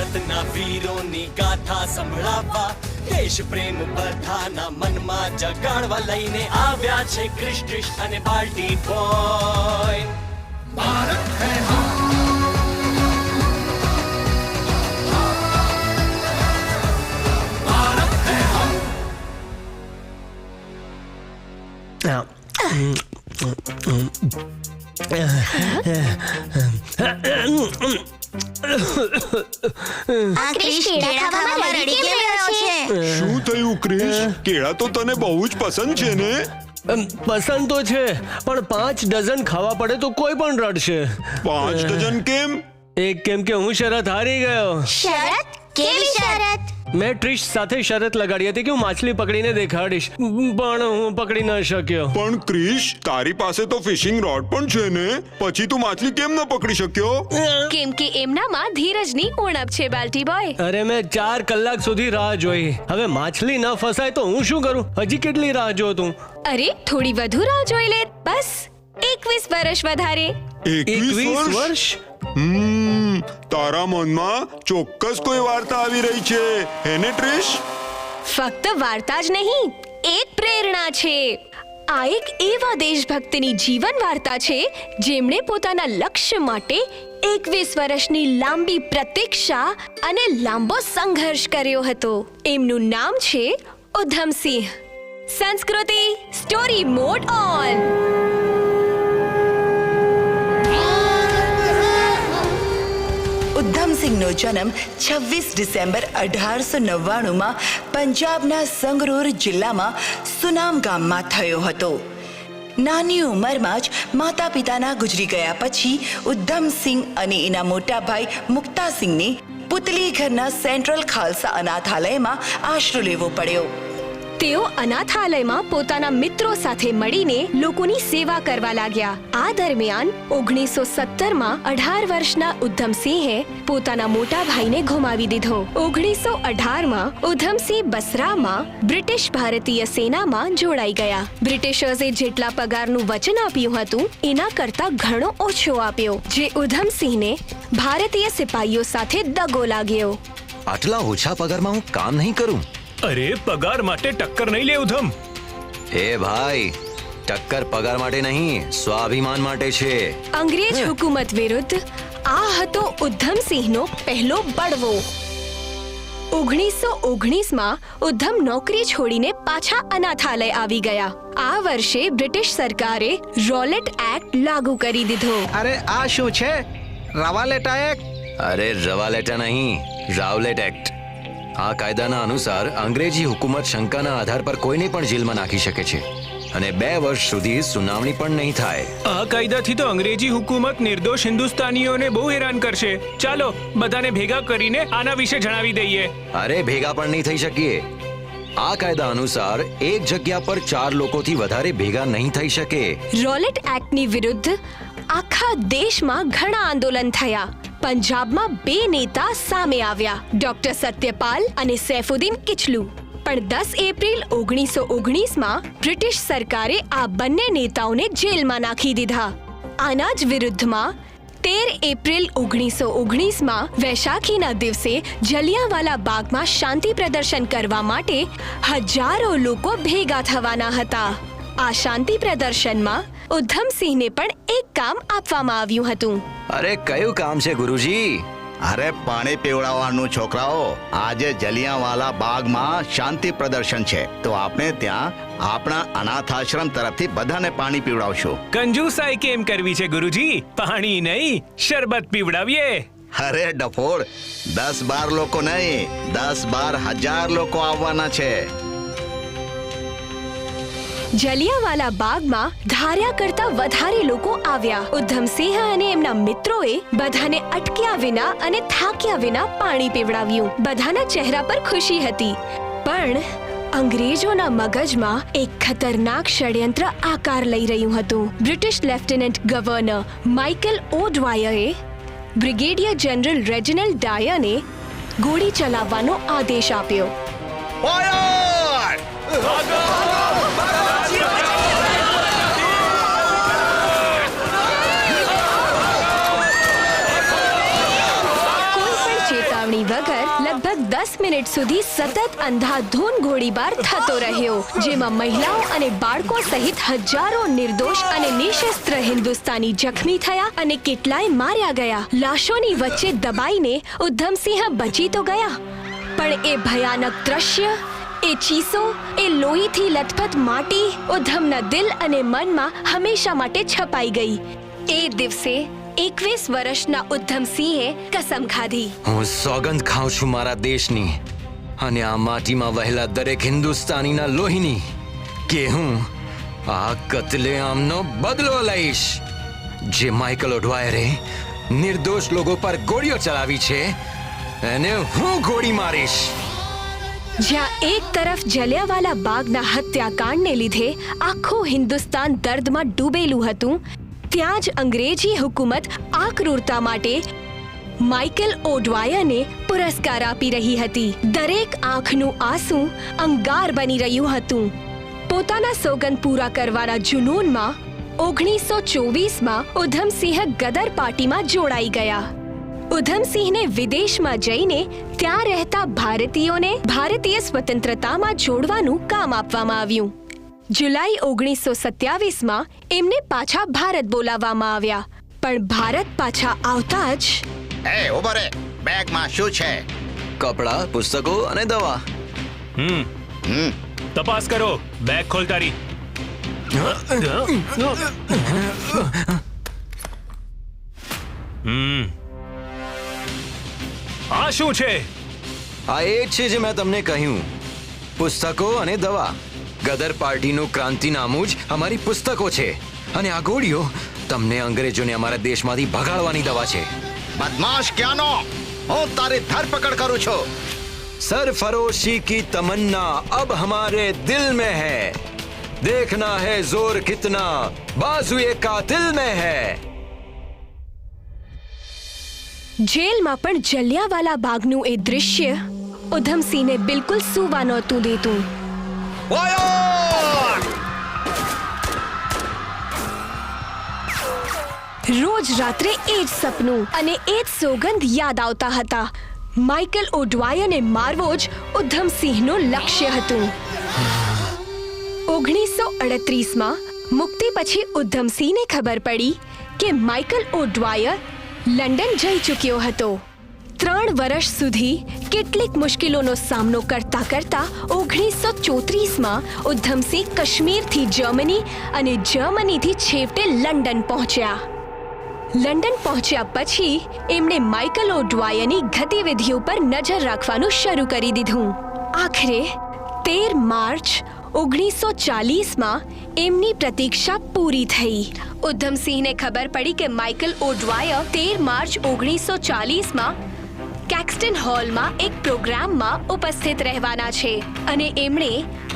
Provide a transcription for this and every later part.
ભારતના વીરોની ગાથા સંભળાવવા, દેશ પ્રેમ બધાના મનમાં જગાડવા લઈને આવ્યા છે ક્રિશ અને બાલ્ટી બોય. ભારત હે શું થયું ક્રિશ? કેળા તો તને બહુ જ પસંદ છે ને? પસંદ તો છે, પણ 5 ડઝન ખાવા પડે તો કોઈ પણ રડશે. 5 ડઝન કેમ? એક કેમ કે હું શરત હારી ગયો. શરત? કેવી શરત? મેં ટ્રિશ સાથે શરત લગાડી હતી કે હું માછલી પકડીને દેખાડીશ, પણ હું પકડી ન શક્યો. પણ ક્રિશ, તારી પાસે તો ફિશિંગ રોડ પણ છે ને, પછી તું માછલી કેમ ન પકડી શક્યો? કેમ કે એમનામાં ધીરજની ઉણપ છે બાલ્ટી બોય. અરે મેં 4 કલાક સુધી રાહ જોઈ. હવે માછલી ન ફસાય તો હું શું કરું? હજી કેટલી રાહ જો તું? અરે થોડી વધુ રાહ જોઈ લે, બસ 21 વર્ષ વધારે. 21 વર્ષ? તારા મનમાં ચોક્કસ કોઈ વાર્તા આવી રહી છે, હે ને ટ્રિશ? ફક્ત વાર્તા જ નહીં, એક પ્રેરણા છે. આ એક એવા દેશભક્તની જીવન વાર્તા છે જેમણે પોતાના લક્ષ્ય માટે 21 વર્ષની લાંબી પ્રતીક્ષા અને લાંબો સંઘર્ષ કર્યો હતો. એમનું નામ છે ઉધમસિંહ. સંસ્કૃતિ સ્ટોરી મોડ ઓન. ઉધમસિંહનો જન્મ 26 ડિસેમ્બર 1899માં પંજાબના સંગરૂર જિલ્લામાં સુનામ ગામમાં થયો હતો. નાની ઉંમરમાં જ માતા પિતાના ગુજરી ગયા પછી ઉધમસિંહ અને એના મોટા ભાઈ મુક્તાસિંહને પુતલીઘરના સેન્ટ્રલ ખાલસા અનાથાલયમાં આશરો લેવો પડ્યો. તેઓ અનાથાલયમાં પોતાના મિત્રો સાથે મળીને લોકોની સેવા કરવા લાગ્યા. આ દરમિયાન 1917માં 18 વર્ષના ઉધમસિંહે પોતાના મોટા ભાઈને ગુમાવી દીધો. 1918માં ઉધમસિંહ બસરામાં બ્રિટિશ ભારતીય સેનામાં જોડાઈ ગયા. બ્રિટિશર્સે જેટલા પગારનું વચન આપ્યું હતું એના કરતા ઘણો ઓછો આપ્યો, જે ઉધમસિંહને ભારતીય સિપાહીઓ સાથે દગો લાગ્યો. આટલા ઓછા પગારમાં હું કામ નહીં કરું. અરે પગાર માટે ટક્કર નહીં લે ઉધમ. એ ભાઈ, ટક્કર પગાર માટે નહીં, સ્વાભિમાન માટે છે. અંગ્રેજ હુકુમત વિરુદ્ધ આ હતો ઉધમસિંહનો પહેલો બળવો. 1919માં ઉધમ નોકરી છોડીને પાછા અનાથાલય આવી ગયા. આ વર્ષે બ્રિટિશ સરકારે રોલેટ એક્ટ લાગુ કરી દીધો. અરે આ શું છે? રવાલેટા એક્ટ? અરે રવાલેટા નહીં, રાવલેટ એક્ટ. આ કાયદાના અનુસાર અંગ્રેજી હુકુમત શંકાના આધાર પર કોઈને પણ જેલમાં નાખી શકે છે અને 2 વર્ષ સુધી સુનાવણી પણ નહીં થાય. આ કાયદાથી તો અંગ્રેજી હુકુમત નિર્દોષ હિન્દુસ્તાનીઓને બહુ હેરાન કરશે. ચાલો બધાને ભેગા કરીને આના વિશે જણાવી દઈએ. અરે ભેગા પણ નહીં થઈ શકીએ. આ કાયદા અનુસાર એક જગ્યા પર 4 લોકોથી વધારે ભેગા નહીં થઈ શકે. રોલેટ એક્ટની વિરુદ્ધ આખા દેશમાં ઘણા આંદોલન થયા. પંજાબમાં 2 નેતા સામે આવ્યા, ડોક્ટર સત્યપાલ અને સૈફુદ્દીન કિચલુ. પણ 10 એપ્રિલ 1919માં બ્રિટિશ સરકારે આ બંને નેતાઓને જેલમાં નાખી દીધા. આના જ વિરુદ્ધમાં 13 એપ્રિલ 1919માં વૈશાખીના દિવસે જલિયાંવાલા બાગમાં શાંતિ પ્રદર્શન કરવા માટે હજારો લોકો ભેગા થવાના હતા. આ શાંતિ પ્રદર્શનમાં ઉધમસિંહને પણ એક કામ આપવામાં આવ્યું હતું. અરે કયું કામ છે ગુરુજી? અરે પાણી પીવડાવવાનું છોકરાઓ. આજે જલિયાંવાલા બાગમાં શાંતિ પ્રદર્શન છે, તો આપણે ત્યાં આપણા અનાથાશ્રમ તરફથી બધાને પાણી પીવડાવશું. કંજુસાઈ કેમ કરવી છે ગુરુજી? પાણી નહીં, શરબત પીવડાવીએ. અરે ડફોડ, 10-12 લોકો નહીં, 10-12,000 લોકો આવવાના છે. જલિયાંવાલા બાગમાં ધાર્યા કરતા વધારે લોકો આવ્યા. ઉધમસિંહ અને એમના મિત્રોએ બધાને અટક્યા વિના અને થાક્યા વિના પાણી પીવડાવ્યું. બધાના ચહેરા પર ખુશી હતી, પણ અંગ્રેજોના મગજમાં એક ખતરનાક ષડયંત્ર આકાર લઈ રહ્યું હતું. બ્રિટિશ લેફ્ટનન્ટ ગવર્નર માઇકલ ઓડવાયરે બ્રિગેડિયર જનરલ રેજિનલ ડાયરને ગોળી ચલાવવાનો આદેશ આપ્યો. પાણી વગર લગભગ 10 મિનિટ સુધી સતત અંધાધૂન ગોળીબાર થતો રહ્યો, જેમાં મહિલાઓ અને બાળકો સહિત હજારો નિર્દોષ અને નિશસ્ત્ર હિન્દુસ્તાની જખમી થયા અને કેટલાય માર્યા ગયા. લાશોની વચ્ચે દબાઈને ઉધમસિંહ બચી તો ગયા, પણ એ ભયાનક દ્રશ્ય, એ ચીસો, એ લોહીથી લથપથ માટી ઉધમના દિલ અને મનમાં હંમેશા માટે છપાઈ ગઈ. એ દિવસે 21 વર્ષના ઉધમસિંહે કસમ ખાધી. હું સોગંદ ખાઉં છું મારા દેશની અને આ માટીમાં વહેલા દરેક હિન્દુસ્તાનીના લોહીની કે હું આ કતલેઆમનો બદલો લઈશ. જે માઇકલ ઓડવાયરે નિર્દોષ લોકો પર ગોળીઓ ચલાવી છે એને હું ગોળી મારીશ. જ્યાં એક તરફ જલિયાવાલા બાગના હત્યાકાંડને લીધે આખું હિન્દુસ્તાન દર્દમાં ડૂબેલું હતું, ત્યાં જ અંગ્રેજી હુકુમત આ ક્રૂરતા માટે માઇકલ ઓડવાયરને પુરસ્કાર આપી રહી હતી. દરેક આંખનું આંસુ અંગાર બની રહ્યું હતું. પોતાના સોગંદ પૂરા કરવાના જુનૂનમાં 1924માં ઉધમસિંહ ગદર પાર્ટીમાં જોડાઈ ગયા. ઉધમસિંહને વિદેશમાં જઈને ત્યાં રહેતા ભારતીયોને ભારતીય સ્વતંત્રતામાં જોડવાનું કામ આપવામાં આવ્યું. જુલાઈ 1927માં એમને પાછા ભારત બોલાવવામાં આવ્યા, પણ ભારત પાછા આવતા જ ઉભો રે, બેગમાં શું છે? કપડાં, પુસ્તકો અને દવા. તપાસ કરો, બેગ ખોલ તારી. આ શું છે? આ એ જ છે જે મેં તમને કહ્યું, પુસ્તકો અને દવા. ગદર પાર્ટીનું ક્રાંતિનામું જ અમારી પુસ્તકો છે અને આ ગોળીઓ તમને અંગ્રેજોને અમારા દેશમાંથી ભગાડવાની દવા છે. બદમાશ ક્યાંનો? હું તારી ધરપકડ કરું છું. सरफरोशी की तमन्ना अब हमारे दिल में है. देखना है जोर कितना बाजुए कातिल में है. જેલમાં પણ જલિયાવાલા બાગનું એ દૃશ્ય ઉધમસિંહને બિલકુલ સૂવા નહોતું દેતું. રોજ રાત્રે એ જ સપનું અને એ જ સોગંદ યાદ આવતા હતા. માઇકલ ઓડવાયરને મારવો જ ઉધમસિંહનું લક્ષ્ય હતું. 1938માં મુક્તિ પછી ઉધમસિંહને ખબર પડી કે માઇકલ ઓડવાયર લંડન જઈ ચૂક્યો હતો. 3 વર્ષ સુધી કેટલીક મુશ્કેલીઓનો સામનો કરતા કરતા 1934માં ઉધમસિંહ કાશ્મીરથી જર્મની અને જર્મનીથી છેવટે લંડન પહોંચ્યા. લંડન પહોંચ્યા પછી એમણે માઇકલ ઓડવાયરની ગતિવિધિઓ પર નજર રાખવાનું શરૂ કરી દીધું. આખરે 13 માર્ચ 1940માં એમની પ્રતીક્ષા પૂરી થઈ. ઉધમસિંહને ખબર પડી કે માઇકલ ઓડવાયર 13 માર્ચ 1940માં કેક્સ્ટન હોલમાં એક પ્રોગ્રામમાં ઉપસ્થિત રહેવાના છે અને એમણે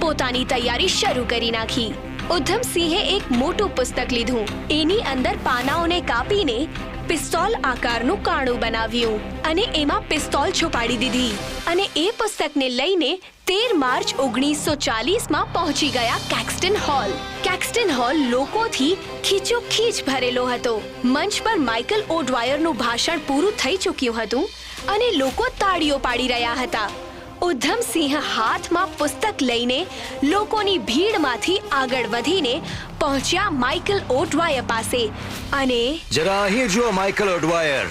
પોતાની તૈયારી શરૂ કરી નાખી. ઉધમસિંહે એક મોટું પુસ્તક લીધું. એની અંદર પાનાઓને કાપીને પિસ્તોલ આકારનું કાણું બનાવ્યું અને એમાં પિસ્તોલ છુપાડી દીધી અને એ પુસ્તકને લઈને 13 માર્ચ 1940માં પહોંચી ગયા કેક્સ્ટન હોલ. કેક્સ્ટન હોલ લોકોથી ખીચોખીચ ભરેલો હતો. મંચ પર માઇકલ ઓડવાયરનું ભાષણ પૂરું થઈ ચૂક્યું હતું અને લોકો તાળીઓ પાડી રહ્યા હતા. ઉધમસિંહ હાથમાં પુસ્તક લઈને લોકોની ભીડમાંથી આગળ વધીને પહોંચ્યા માઇકલ ઓડવાયર પાસે અને જરા અહીં જુઓ માઇકલ ઓડવાયર,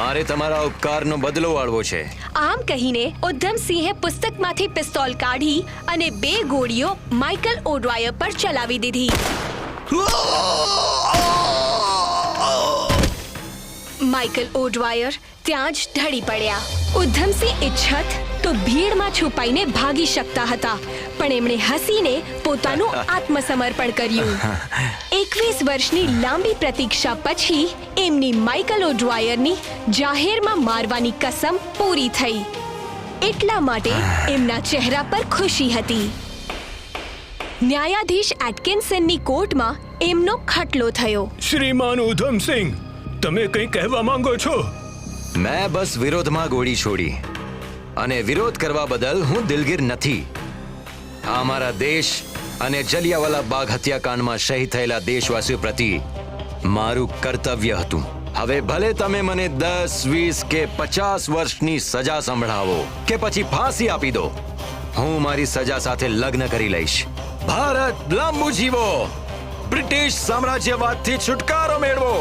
મારે તમારા ઉપકારનો બદલો વાળવો છે. આમ કહીને ઉધમસિંહે પુસ્તકમાંથી પિસ્તોલ કાઢી અને 2 ગોળીઓ માઇકલ ઓડવાયર પર ચલાવી દીધી. માઇકલ ઓડવાયર ત્યાં જ ઢળી પડ્યા. ઉધમસિંહ ઈચ્છત તો ભીડમાં છુપાઈને ભાગી શકતા હતા, પણ એમણે હસીને પોતાનું આત્મસમર્પણ કર્યું. 21 વર્ષની લાંબી પ્રતીક્ષા પછી એમની માઇકલ ઓડવાયરની જાહેરમાં મારવાની કસમ પૂરી થઈ. એટલા માટે એમના ચહેરા પર ખુશી હતી. ન્યાયાધીશ એટકિન્સનની કોર્ટમાં એમનો ખટલો થયો. શ્રીમાન ઉધમસિંહ, તમે કંઈ કહેવા માંગો છો? મેં બસ વિરોધમાં ગોળી છોડી અને વિરોધ કરવા બદલ હું દિલગીર નથી. આ મારા દેશ અને જલિયાવાલા બાગ હત્યાકાંડમાં શહીદ થયેલા દેશવાસીઓ પ્રતિ મારું કર્તવ્ય હતું. હવે ભલે તમે મને 10, 20 કે 50 વર્ષની સજા સંભળાવો કે પછી ફાંસી આપી દો, હું મારી સજા સાથે લગ્ન કરી લઈશ. ભારત લાંબુ જીવો, બ્રિટિશ સામ્રાજ્યવાદથી છુટકારો મેળવો,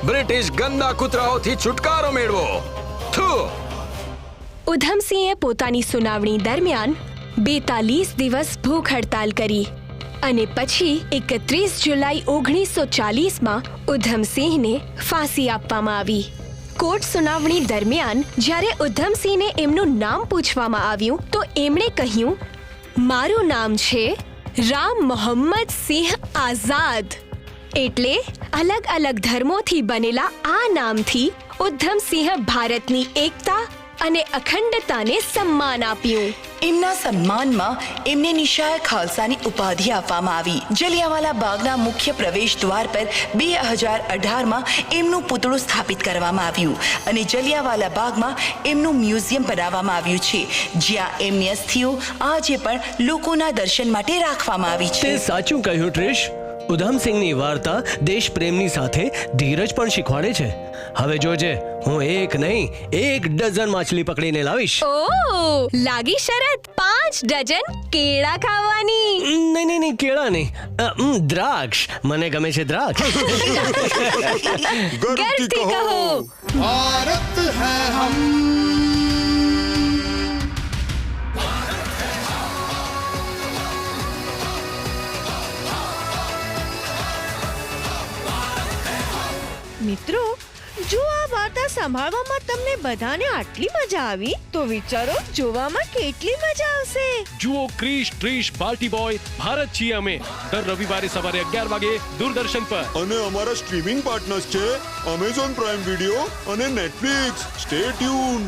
બ્રિટિશ ગંદા કૂતરાઓથી છુટકારો મેળવો. થુ. ઉધમસિંહે પોતાની સુનાવણી દરમિયાન 42 દિવસ ભૂખ હડતાલ કરી અને પછી 31 જુલાઈ 1940માં ઉધમસિંહને ફાંસી આપવામાં આવી. કોર્ટ સુનાવણી દરમિયાન જ્યારે ઉધમસિંહને એમનું નામ પૂછવામાં આવ્યું તો એમણે કહ્યું, મારું નામ છે રામ મોહમ્મદ સિંહ આઝાદ. એટલે અલગ અલગ ધર્મોથી બનેલા આ નામથી ઉધમસિંહ ભારતની એકતા અને અખંડતાને સન્માન આપ્યું. એમના સન્માનમાં એમને નિશાય ખાલસાની ઉપાધિ આપવામાં આવી. જલિયાવાલા બાગના મુખ્ય પ્રવેશ દ્વાર પર 2018માં એમનું પુતળું સ્થાપિત કરવામાં આવ્યું અને જલિયાવાલા બાગમાં એમનું મ્યુઝિયમ બનાવવામાં આવ્યું છે, જ્યાં એમની અસ્થિઓ આજે પણ લોકોના દર્શન માટે રાખવામાં આવી તે છે. સાચું કહ્યું ટ્રિશ. ઉધમસિંહની વાર્તા દેશ પ્રેમની સાથે ધીરજ પણ શીખવાડે છે. હવે જોજે, હું એક નહીં 1 ડઝન માછલી પકડીને લાવીશ. ઓ, લાગી શરત 5 ડઝન કેળા ખાવાની. નહીં, કેળા નહીં, દ્રાક્ષ. મને ગમે છે દ્રાક્ષ. ગર્વથી કહો. भारत है हम મિત્રો, જો આ વાર્તા સંભાળવામાં તમને બધાને આટલી મજા આવી તો વિચારો જોવામાં કેટલી મજા આવશે. જુઓ ક્રિશ ટ્રીશ પાર્ટી બોય ભારત છીએ અમે દર રવિવારે સવારે 11 વાગે દૂરદર્શન પર. અને અમારા સ્ટ્રીમિંગ પાર્ટનર્સ છે Amazon Prime Video અને Netflix. Stay tuned.